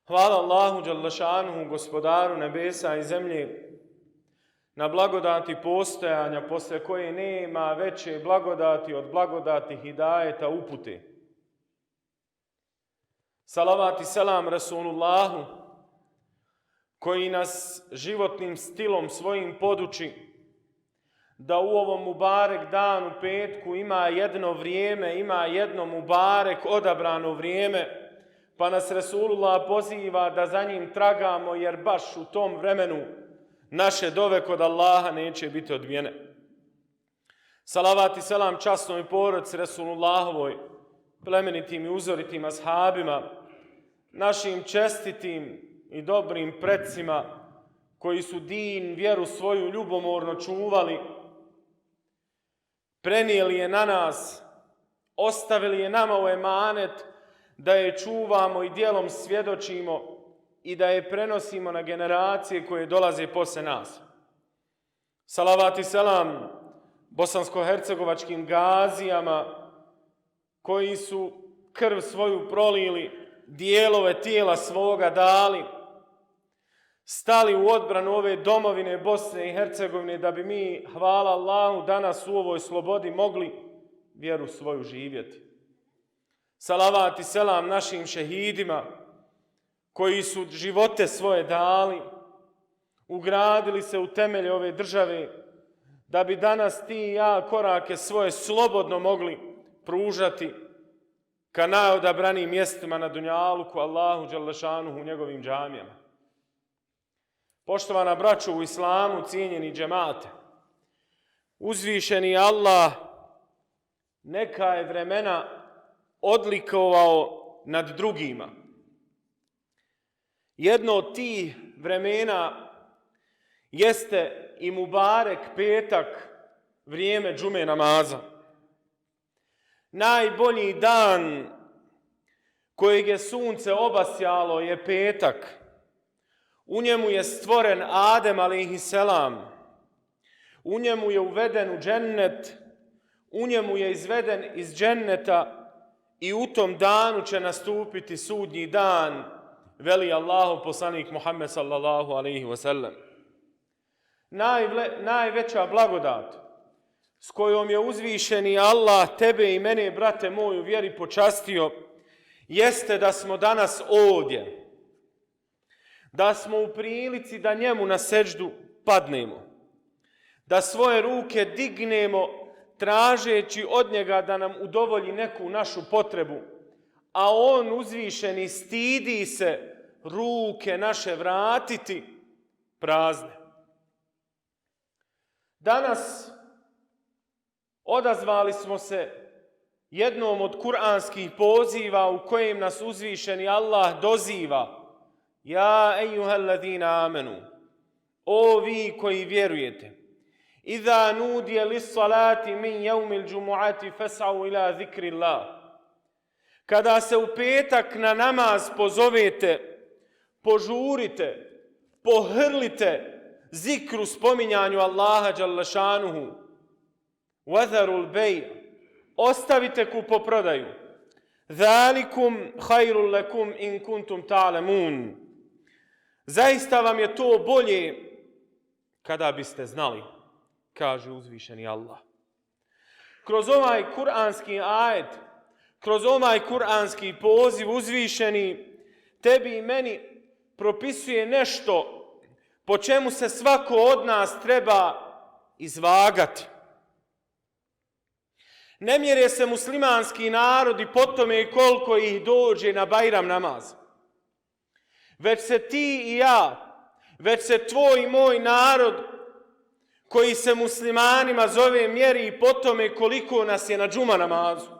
Hvala Allahu dželle gospodaru nebesa i zemlje, na blagodati postojanja posle koje nema veće blagodati od blagodati hidajeta upute. Salavat i selam Rasulullahu, koji nas životnim stilom svojim poduči da u ovom mubarek danu petku ima jedno vrijeme, ima jedno mubarek odabrano vrijeme, pa nas Rasulullah poziva da za njim tragamo, jer baš u tom vremenu naše dove kod Allaha neće biti odbijene. Salavat i selam časnoj porodici Rasulullahovoj, plemenitim i uzoritim ashabima, našim čestitim i dobrim precima koji su din, vjeru svoju ljubomorno čuvali, prenijeli je na nas, ostavili je nama u emanet da je čuvamo i djelom svjedočimo i da je prenosimo na generacije koje dolaze posle nas. Salavat i selam bosansko-hercegovačkim gazijama koji su krv svoju prolili, dijelove tijela svoga dali, stali u odbranu ove domovine Bosne i Hercegovine da bi mi, hvala Allahu, danas u ovoj slobodi mogli vjeru svoju živjeti. Salavat i selam našim šehidima koji su živote svoje dali, ugradili se u temelje ove države da bi danas ti i ja korake svoje slobodno mogli pružati ka najodabranijim mjestima na dunjaluku, Allahu dželešanuhu, u njegovim džamijama. Poštovana braćo u islamu, cijenjeni džemate, uzvišeni Allah neka je vremena odlikovao nad drugima. Jedno od tih vremena jeste i mubarek petak, vrijeme džume namaza. Najbolji dan kojeg je sunce obasjalo je petak. U njemu je stvoren Adem alejhiselam. U njemu je uveden u džennet. U njemu je izveden iz dženneta i u tom danu će nastupiti sudnji dan, veli Allahov poslanik Muhammed sallallahu alejhi ve sellem. Najveća blagodat s kojom je uzvišeni Allah tebe i mene, brate moj, u vjeri počastio, jeste da smo danas ovdje. Da smo u prilici da njemu na seđdu padnemo. Da svoje ruke dignemo tražeći od njega da nam udovolji neku našu potrebu. A on uzvišeni stidi se ruke naše vratiti prazne. Danas odazvali smo se jednom od kuranskih poziva u kojem nas uzvišeni Allah doziva: Ja ejuhalladina amenu, o vi koji vjerujete, iza nudije lis salati min jevmil džumu'ati fes'au ila zikrillah. Kada se u petak na namaz pozovete, požurite, pohrlite zikru, spominjanju Allaha dželle vatharul bej, ostavite kupoprodaju. Zalikum hayrul lakum in kuntum ta'lamun. Zaista vam je to bolje kada biste znali, kaže uzvišeni Allah. Kroz ovaj kuranski ajet, kroz ovaj kuranski poziv uzvišeni tebi i meni propisuje nešto po čemu se svako od nas treba izvagati. Ne mjere se muslimanski narodi po tome koliko ih dođe na Bajram namaz. Već se ti i ja, već se tvoj i moj narod koji se muslimanima zove mjeri i po tome koliko nas je na džuma namazu.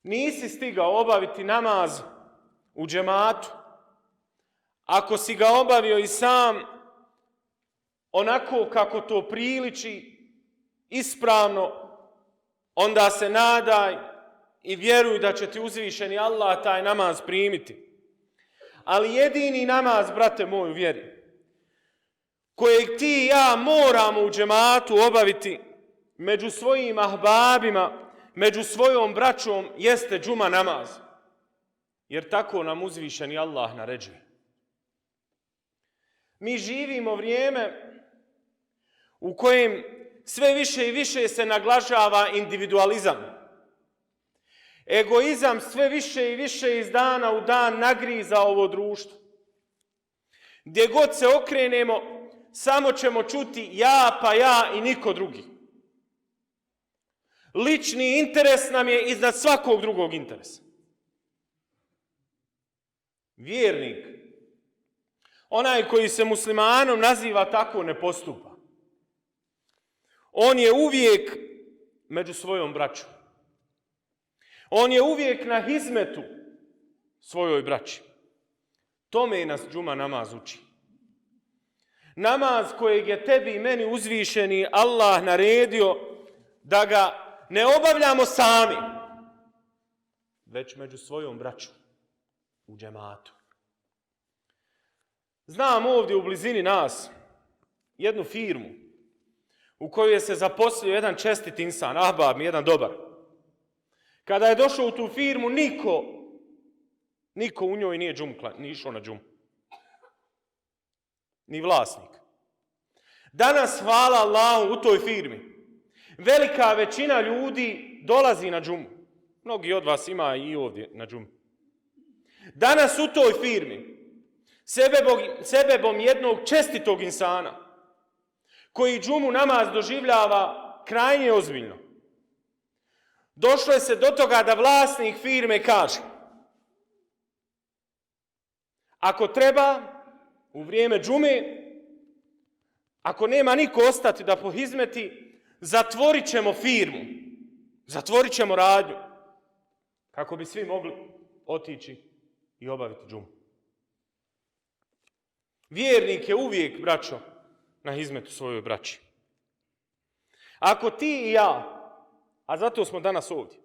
Nisi stigao obaviti namaz u džematu. Ako si ga obavio i sam, onako kako to priliči, ispravno, onda se nadaj i vjeruj da će ti uzvišeni Allah taj namaz primiti. Ali jedini namaz, brate moj, u vjeri, kojeg ti i ja moramo u džematu obaviti među svojim ahbabima, među svojom braćom, jeste džuma namaz. jer tako nam uzvišeni Allah naređuje. Mi živimo vrijeme u kojem sve više i više se naglašava individualizam. Egoizam sve više i više iz dana u dan nagriza ovo društvo. Gdje god se okrenemo, samo ćemo čuti ja pa ja i niko drugi. Lični interes nam je iznad svakog drugog interesa. Vjernik, onaj koji se muslimanom naziva, tako ne postupa. On je uvijek među svojom braćom. On je uvijek na hizmetu svojoj braći. Tome nas džuma namaz uči. Namaz kojeg je tebi i meni uzvišeni Allah naredio da ga ne obavljamo sami, već među svojom braćom u džematu. Znam ovdje u blizini nas jednu firmu u kojoj je se zaposlio jedan čestit insan, ahbab mi, jedan dobar. Kada je došao u tu firmu, niko u njoj nije išao na džumu. Ni vlasnik. Danas, hvala Allahu, u toj firmi velika većina ljudi dolazi na džumu. Mnogi od vas ima i ovdje na džumu. Danas u toj firmi sebebom jednog čestitog insana koji džumu namaz doživljava krajnje ozbiljno. Došlo je se do toga da vlasnik firme kaže: ako treba u vrijeme džume, ako nema niko ostati da pohizmeti, zatvorit ćemo firmu, zatvorit ćemo radnju, kako bi svi mogli otići i obaviti džumu. Vjernik je uvijek, braćo, na hizmetu svojoj braći. Ako ti i ja, a zato smo danas ovdje,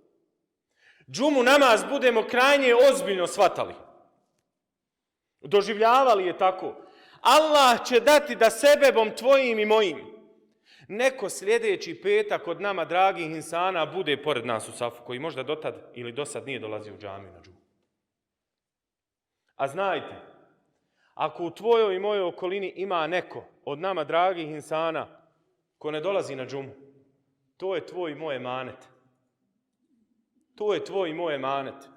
džumu namaz budemo krajnje ozbiljno shvatali, doživljavali je tako, Allah će dati da sebebom tvojim i mojim neko sljedeći petak od nama dragih insana bude pored nas u safu, koji možda dotad ili dosad nije dolazio u džamiju na džumu. A znajte, ako u tvojoj i mojoj okolini ima neko od nama dragih insana ko ne dolazi na džumu, to je tvoj i moj emanet. To je tvoj i moj emanet.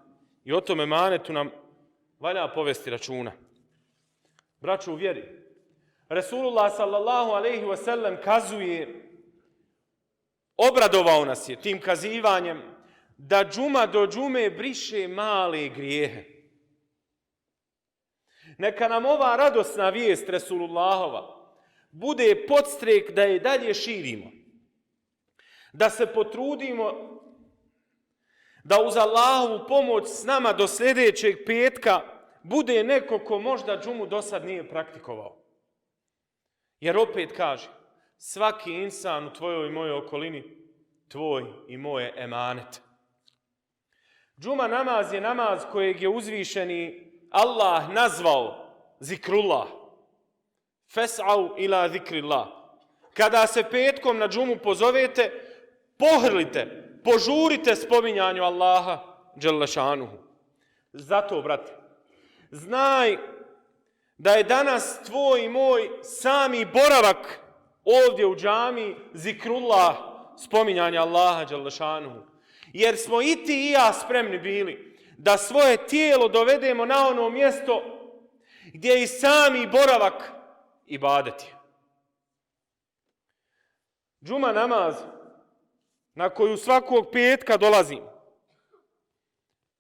I o tome emanetu nam valja povesti računa. Braćo u vjeri, Resulullah sallallahu alejhi ve sellem kazuje, obradovao nas je tim kazivanjem da džuma do džume briše male grijehe. Neka nam ova radosna vijest Resulullahova bude podstrek da je dalje širimo. Da se potrudimo da uz Allahovu pomoć s nama do sljedećeg petka bude neko ko možda džumu do sad nije praktikovao. Jer opet kaže, svaki insan u tvojoj i mojoj okolini, tvoj i moje emanet. Džuma namaz je namaz kojeg je uzvišeni Allah nazvao zikrullah. Fes'au ila zikrillah. Kada se petkom na džumu pozovete, pohrlite, požurite spominjanju Allaha dželle šanuhu. Zato, brate, znaj da je danas tvoj i moj sami boravak ovdje u džami zikrullah, spominjanje Allaha dželle šanuhu. Jer smo i ti i ja spremni bili da svoje tijelo dovedemo na ono mjesto gdje je i sami boravak ibadet je. Džuma namaz na koju svakog petka dolazim,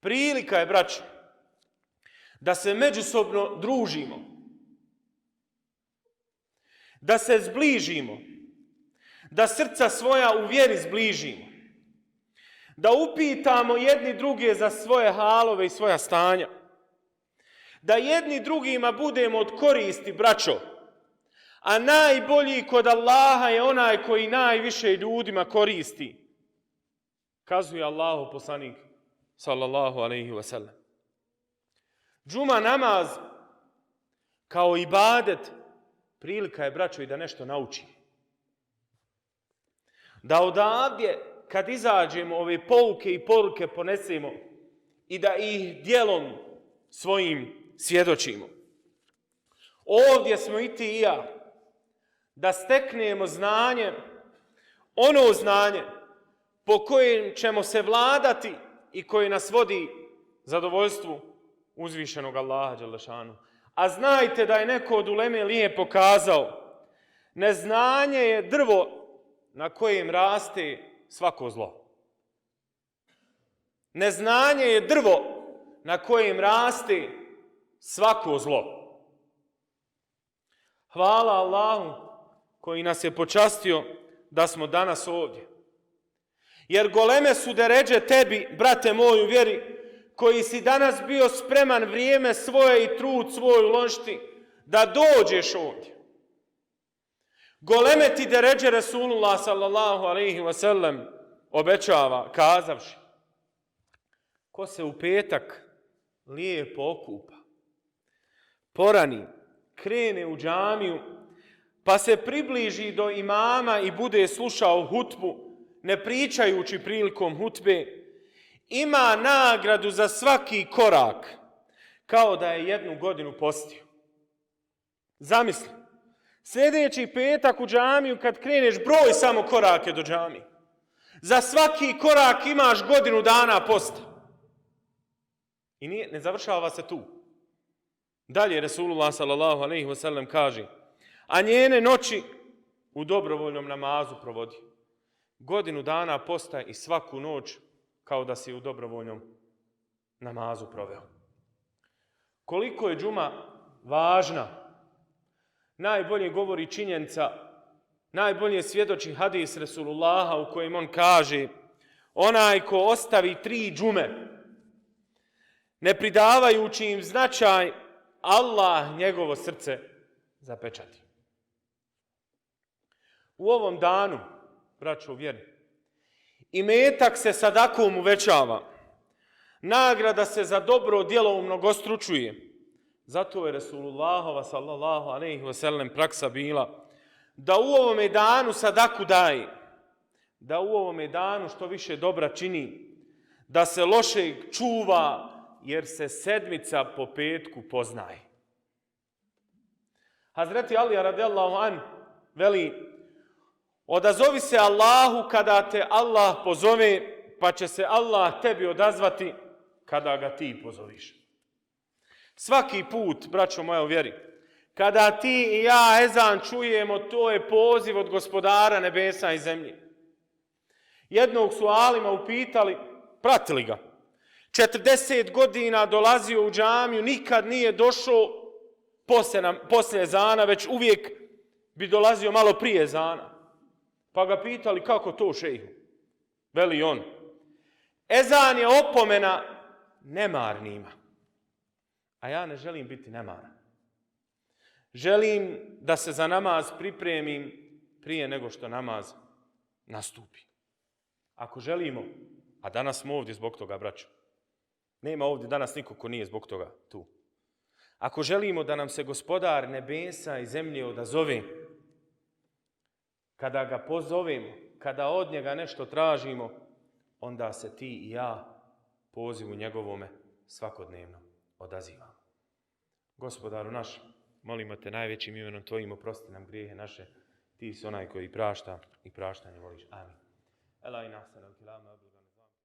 prilika je, braćo, da se međusobno družimo, da se zbližimo, da srca svoja u vjeri zbližimo, da upitamo jedni druge za svoje halove i svoja stanja, da jedni drugima budemo od koristi, braćo, a najbolji kod Allaha je onaj koji najviše ljudima koristi, kazuje Allahov poslanik sallallahu alejhi ve sellem. Džuma namaz kao ibadet prilika je, braćo, i da nešto naučimo. Da odavdje kad izađemo ove pouke i poruke ponesemo i da ih djelom svojim svjedočimo. Ovdje smo i ti i ja, da steknemo znanje, ono znanje po kojem ćemo se vladati i koje nas vodi zadovoljstvu uzvišenog Allaha dželešanu. A znajte da je neko od uleme lijepo kazao, neznanje je drvo na kojem raste svako zlo. Neznanje je drvo na kojem raste svako zlo. Hvala Allahu koji nas je počastio da smo danas ovdje. Jer goleme su deređe tebi, brate moj u vjeri, koji si danas bio spreman vrijeme svoje i trud svoj uložiti da dođeš ovdje. Goleme ti deređe Resulullah sallallahu alaihi wa sallam obećava kazavši, ko se u petak lijepo okupa, porani, krene u džamiju, pa se približi do imama i bude slušao hutbu, ne pričajući prilikom hutbe, ima nagradu za svaki korak, kao da je 1 godinu postio. Zamisli, sljedeći petak u džamiju, kad kreneš, broj samo korake do džamije. Za svaki korak imaš 1 godinu dana posta. I ne završava se tu. Dalje Resulullah sallallahu alejhi ve sellem kaže, a njene noći u dobrovoljnom namazu provodi. 1 godinu dana posta i svaku noć kao da si u dobrovoljnom namazu proveo. Koliko je džuma važna, najbolje govori činjenica, najbolje svjedoči hadis Resulullaha u kojem on kaže, onaj ko ostavi 3 džume, ne pridavajući im značaj, Allah njegovo srce zapečati. U ovom danu, braćo u vjeri, imetak se sadakom uvećava, nagrada se za dobro djelo umnogostručuje. Zato je Resulullahova sallallahu alejhi ve sellem praksa bila da u ovome danu sadaku daje, da u ovome danu što više dobra čini, da se lošeg čuva, jer se sedmica po petku poznaje. Hazreti Ali radijallahu an veli, odazovi se Allahu kada te Allah pozove, pa će se Allah tebi odazvati kada ga ti pozoviš. Svaki put, braćo moja u vjeri, kada ti i ja ezan čujemo, to je poziv od Gospodara nebesa i zemlje. Jednog su alima upitali, pratili ga. 40 godina dolazio u džamiju, nikad nije došao poslije ezana, već uvijek bi dolazio malo prije ezana. Pa ga pitali, kako to, šejhu? Veli on, ezan je opomena nemarnima. A ja ne želim biti nemaran. Želim da se za namaz pripremim prije nego što namaz nastupi. Ako želimo, a danas smo ovdje zbog toga, braćo, nema ovdje danas niko ko nije zbog toga tu. Ako želimo da nam se Gospodar nebesa i zemlje odazove, kada ga pozovemo, kada od njega nešto tražimo, onda se ti i ja pozivu njegovome svakodnevno odazivamo. Gospodaru naš, molimo te najvećim imenom tvojim, oprosti nam grijehe naše, ti si onaj koji prašta i praštanje voliš. Amin.